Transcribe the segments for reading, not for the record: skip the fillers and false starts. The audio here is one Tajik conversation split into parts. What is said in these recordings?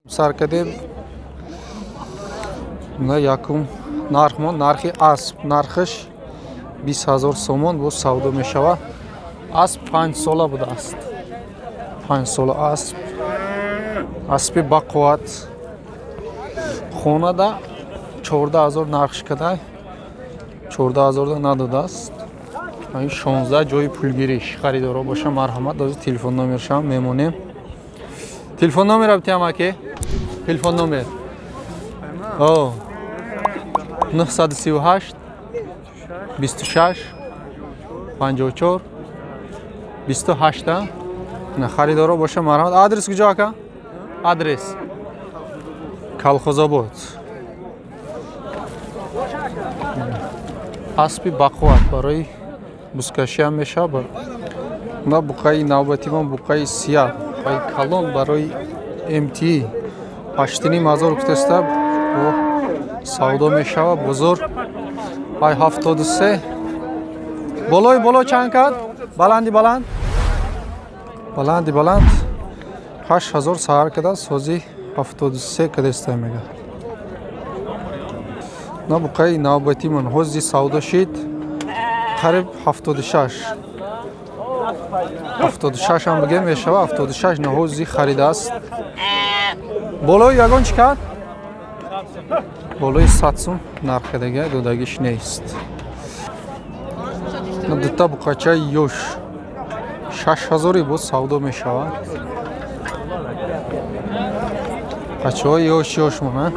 سر کردیم نه یکم نرخی اسب نرخش 20,000 سومون بود سودا میشود. اسب 5 ساله بوده است. 5 ساله اسب با قوت. خونه دا 14,000 نرخش کده. 14,000 نداده است. این 16 جای پولگیریش خریدارا باشه مرحمت داشت. تلفن نمرشم میمونیم. تلفن نمر ابتی هم که تلفن نمر 938 26 54 28 نه خریدارا باشه مرحمت. آدرس کجا که؟ آدرس کالخوزآباد. اسبی بقوت برای بسکشی هم میشه. ما بقای نوبتی ما بقای سیاه بقای کلون برای امتی 8,500 کتسته و سودا میشه و بزرگ بای 73 بالای چند کد بلندی بلند 8,000 سهر کده سوزی 73 کدسته میگه. نه بقای نوبتی من حوزی سودا شید قریب 76 هم بگه میشه 76 نه حوزی خریده است. بالای یگان چی کرد؟ بالای 100 سوم نرخ دیگه دودگیش نیست. دوتا بقاچه یوش 6,000 بود سودا میشود. بچه های یوش مونه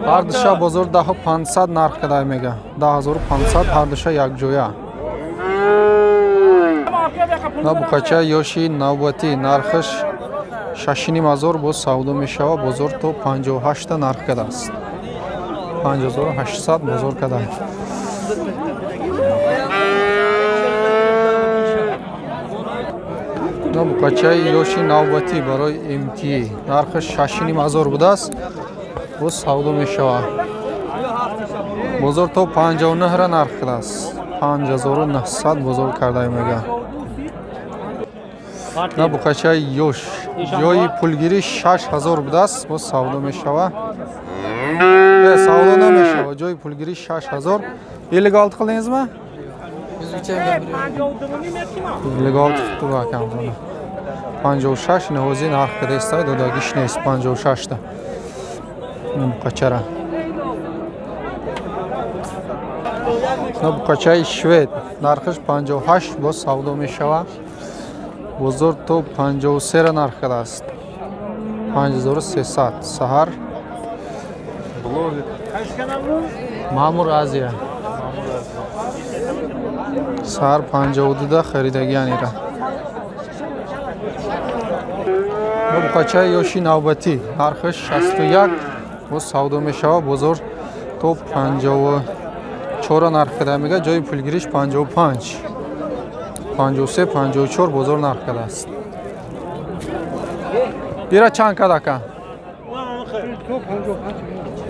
هر دوشه بازار 10,500 نرخ کده میگه. 10,500 هر دوشه یک جویا. نه بقاچه یوشی نوبتی نرخش 6,500 بود سودا میشود. بزرگ تو 58 نرخ کده است. 5,800 بزرگ کده. نه بقاچه یوشی نوبتی برای امتی نرخش 6,500 بوده است. بود سودا میشود. بزرگ تو 59 را نرخ کده است. 5,900 بزرگ کرده میگه. نه بقاچه یوش جای پولگیری 6,000 بوده است. بود سودا میشود. سودا نمیشود. جای پولگیری 6,000. ایلیگال کلینز ما؟ ایلیگال تو باکم کنه. 56 نهوزی نرخ کده است. دادگیش نیست. 56 تا. بقاچه را. نه بقاچه شوید نرخش 58 بود سودا میشود. بزرگ تو 53 را نرخ کده است. 5,300 سهر مامور ازیا سهر 52 خریدگی را. بقاچه یوشی نوبتی نرخش 61 بود سودا میشود. بزرگ تو 54 را نرخ کده میگه. جای پولگیریش 55 53 54 بزرگ نرخ کده است. بیره چند کده که؟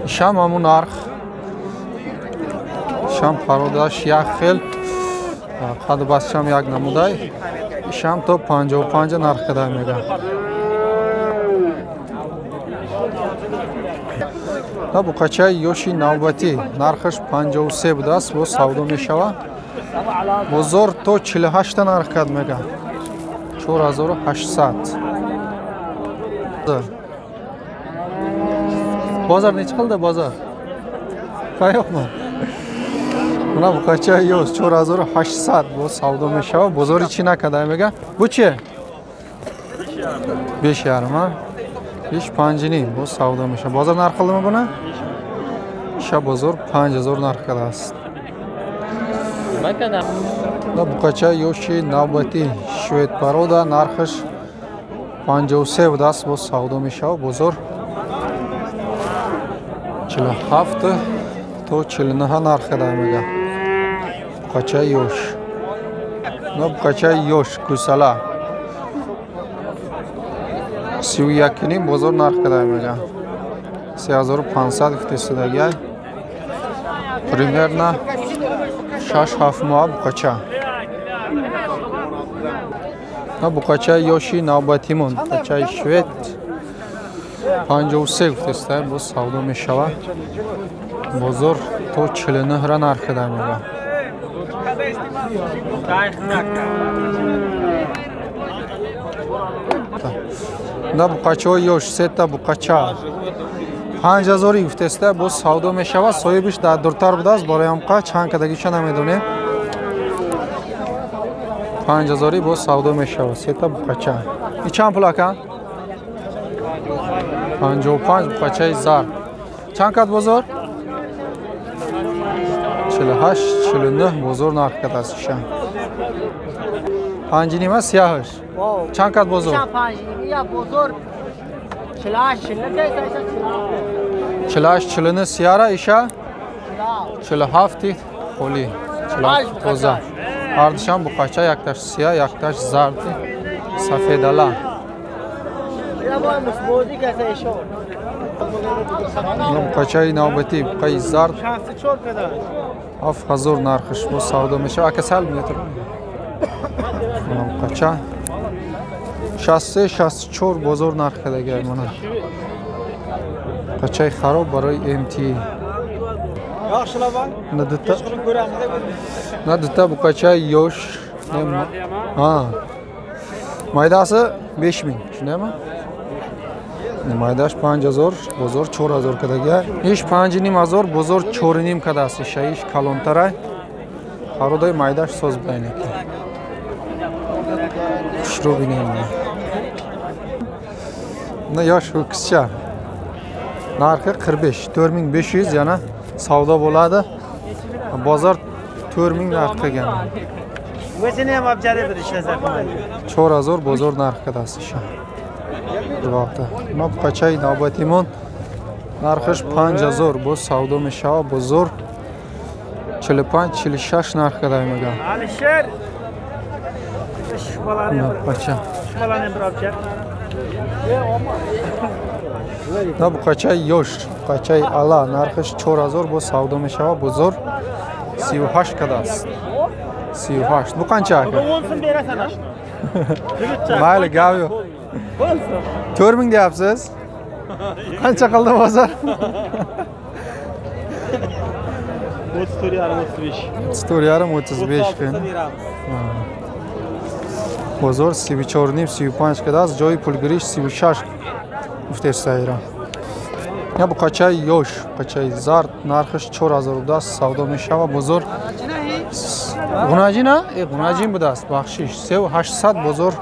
شم همون نرخ شم پرودش یک خیل قد بس شم یک نموده شم تو 55 نرخ کده میگه. نه بقاچه یوشی نوبتی نرخش 53 بوده است و سودا میشود. بزرگ تو 48 نرخ کده میگه. 4,800 بازار نیچ خلده بازار کایخ ما اونا بقاچه یوز 4,800 با سودا میشه. بزاری چی نکده میگه. بو چیه؟ بیش یارم بیش 5,500 با سودا میشه. بازار نرخ خلده میبونه شب بزرگ 5,000 نرخ کده است. بقاچه یوشی نوبتی شوید پرودا نرخش 53 بود است با سودا میشه. بزرگ 47 تو 49 نرخ کده میگه. بقاچه یوش نه بقاچه یوش کوسلا 31 بزرگ نرخ کده میگه. 3,500 کتستدگی پریمیر نه 6-7 ماه بقاچه بقاچه یوشی نوبتی مون بقاچه شوید 53 гуфтеста бо савдо мешавад. Бозор то 49 нархида мега. На буқачаҳои ёш сета буқача 5000 гуфтеста бо савдо мешавад. Соҳибиш дар дуртар будааст бораямқа чанд кадагиша намедонем. 5000 бо савдо мешавад сета буқача. И чанд пул ака? 55 буқачаи зар. Чанд кад бозор? 48 49 бозор нарх кадааст иша. 5 нима сиёҳаш. Чанд кад бозор? 48 49 сиёра иша 47 холи 47 тоза. Ҳардушам буқача якташ сиё якташ зарди сафедала. Буқачаи навбатӣ буқаи зард 7000 нархаш бо савдо мешавад. Ака сал метр. Буқача 63 64 бозор нарх кадагай мана. Буқачаи хароб барои МТ. Надита буқачаи ёш. Майдаси 5000. Шунайма? Майдаш 5000 бозор 4000 кадагай. Иш 5500 бозор 4.5 кадааст. Шаиш калонтарай. Хародай майдаш соз байнеки. Шро бинем. На ёш кисча. Нархи 45 4500 яна savdo bo'ladi. Bozor 4000 narx qilgan. O'zini ham abjari bir ishlasa qilmaydi. 4000 bozor narxi dasisha. Bu vaqtda nop qachay navbatimon narxish 5000 bu savdo mishava bozor 45 46 narxga daymagan. Alisher. Shbalani bir qacha. Shbalani bir abjar. Na bu qachay yosh, qachay ala narxish 4000 bu savdo mishava bozor 38 kadast. 38. Bu qancha aka? 10 so'm berasan ashna. Mayli, gap yo'q. 4000 deyapsiz. Qancha qildi bozor? 34,5 35 kun. Bozor 34,5 kadast, joyi pul girish 36 muftesayra. Ya bu qachay yosh, qachay zard narxish 4000 budast savdo mishava bozor. G'unajina? G'unajin budast, baxshish 800 bozor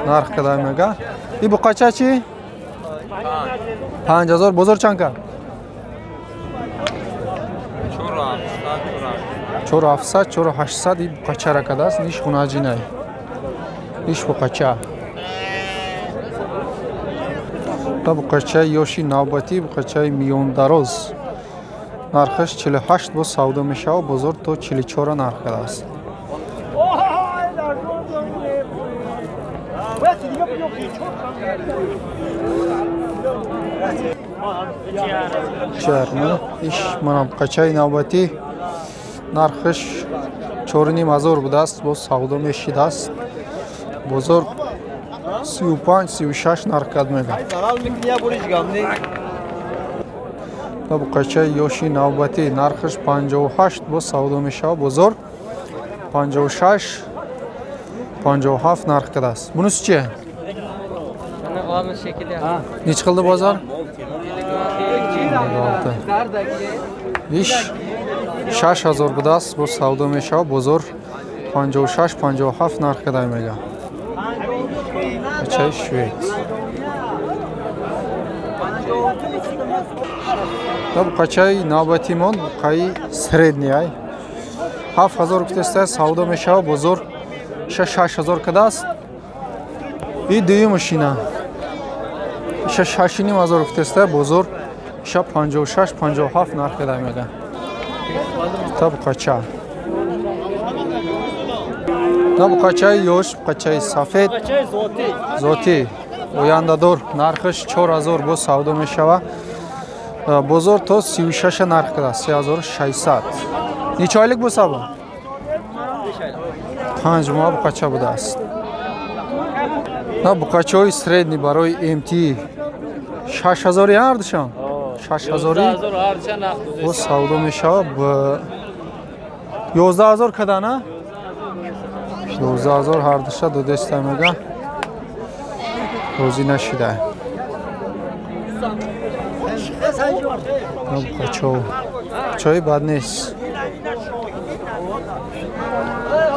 narx kadaymaga. Bu qachachi? 5000 bozor chanka. 4700 4800 bu qachara kadast, nish g'unajina. Nish bu qacha. Bu qachay yoshi navbati, bu qachay miyon daroz. Narxish 48 bu savdo mishava bozor to 44 narx kadast. Çarmı iş mana qachay navbati narxish 4500 budast bu savdo meshidast. Bozor 35-36 narx kadmega. Bu qachay yoshi navbati narxish 58 bu savdo mishava bozor 56 57 narx kadast. Bunisi-chi? Mana olma shekilli. Nech qildi bozor? 6. 6000 budast bu savdo mishava bozor 56 57 narx kadaymaga. Qachay shved. Bu qachay navbatimon buqay sredniy ay 7000 kutesta savdo mishava bozor 6000 kadast. И две машина. 6000 kutesta bozor 56 57 narx kadaymaga. Tabu qacha. Tabu qachay yosh, qachay safed. Qachay Zoti. Oyandador narxish 4000 bu savdo mishava. Bozor to 36 narx kadast, 3600. Necha oylik bo'lsa bu? 5 moh bu qacha budast. Na bu qachoy sredniy baroy MT 6000 ардишон. 6000 harcha naqd. бо савдо мешавад ба 11000 кадана 11000 ҳардуша додеста мега розӣ нашида чой бад нест